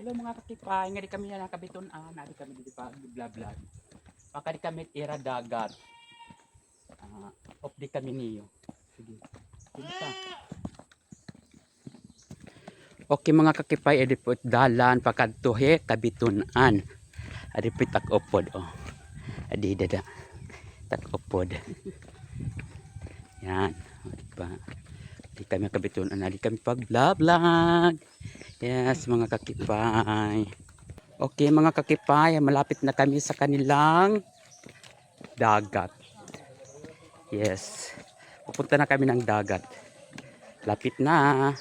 Hello mga kakipay, nga di kami na nakabiton di kami di pa bla bla. Baka di kami ira dagat. Op di kami niyo. Sige. Sige ta. Okay mga kakipay, edi po dalan pakadtuhe kabitunan. Adi po tak opod oh. Adi dada. Tak opod. Yan, diba? Di kami kabitunan, adi kami pag vlog. Yes, mga kakipay. Okay, mga kakipay, malapit na kami sa kanilang dagat. Yes. Pupunta na kami ng dagat. Lapit na.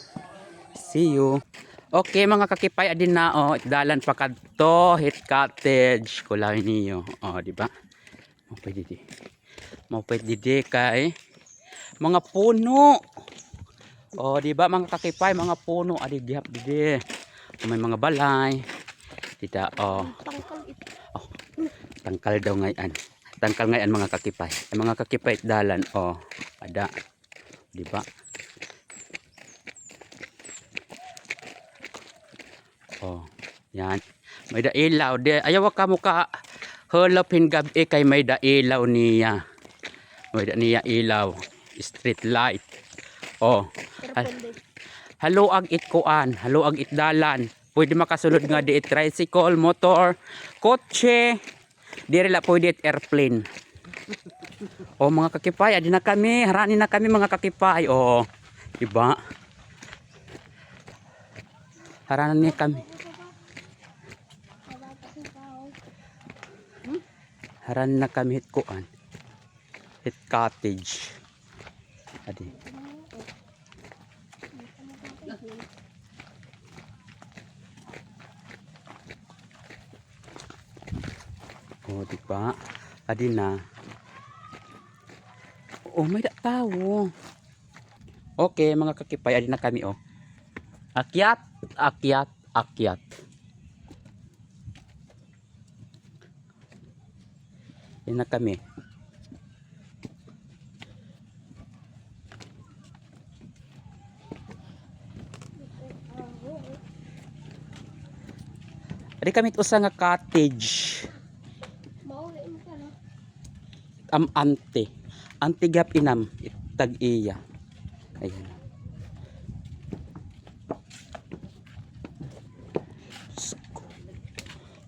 See you. Okay, mga kakipay, adin na oh, dalan pa kadto, hit cottage. Kulay niyo. Oh, di ba? Pwede di. Pwede di kay mga puno. Oh, di ba mga kakipay, mga puno, adi dihap di. May mga balay. Dita oh. Oh. Tangkal daw ngayon. Tangkal ngayon mga kakipay. Ay mga kakipay dalan oh. Ada. Di ba? Oh. Yan. May da ilaw di. Ayaw ka mo ka hulapin gabi kay may da ilaw niya. May da niya ilaw. Street light. Oh. Haluag it kuan, haluag it dalan. Pwede makasulod nga di it tricycle, motor, kotse. Diri la pwede it airplane. Oh mga kakipay, adi na kami, harani na kami mga kakipay. Oh, diba? Haranan ni kami. Haranan na kami hit kuan. Hit cottage. Adi. Oh, diba? Adi na. Oh, may tao. Okay, mga kakipay, adi na kami, oh. Akyat, akyat, akyat. Adi na kami. Adi kami usa nga cottage. Ante. Ante gap inam itag iya. Ayan.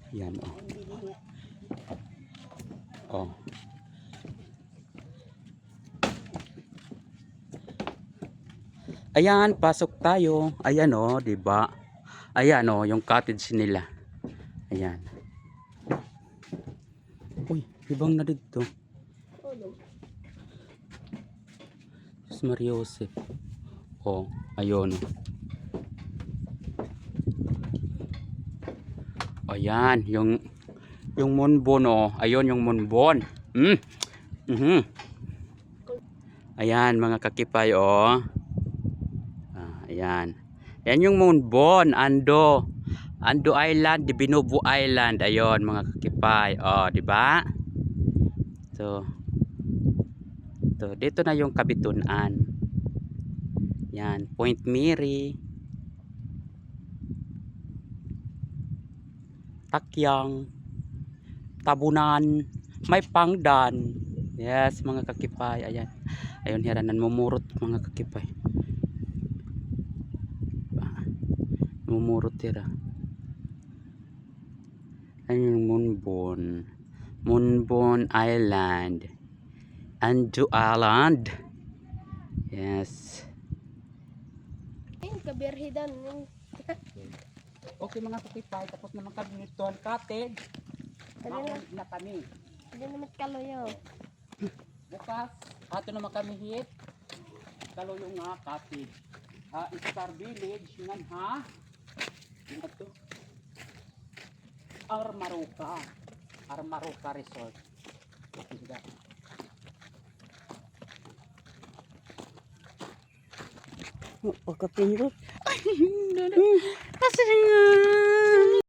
Yan oh. Oh. Ayan, pasok tayo. Ayan oh, 'di ba? Ayan oh, yung cottage nila. Ayan. Uy, ibang na dito. Maria Joseph. Oh, ayun. Ayan, yung munbon oh. Ayun yung munbon. Ayan mga kakipay oh. Ayan. Yan yung munbon, Ando Island, Dibinubo Island. Ayun mga kakipay. Oh, di ba? So dito na yung kabitunan. Yan, Point Miri, Takyang, Tabunan, may Pangdan. Yes, mga kakipay. Ayan. Ayun, hiranan mumurot mga kakipay. Mumurot tira. Ayun yung Munbon Island. Ando Island. Yes. Kabirhidan. Okay mga kakipay, tapos naman kami nito ang cottage. Maon na kami. Hindi naman kaloyo. Bukas, ato naman kami hit. Kaloyo nga cottage. Star Village nan ha. Ano to? Armaruka Resort. Okay, Pagkapindot. Kasi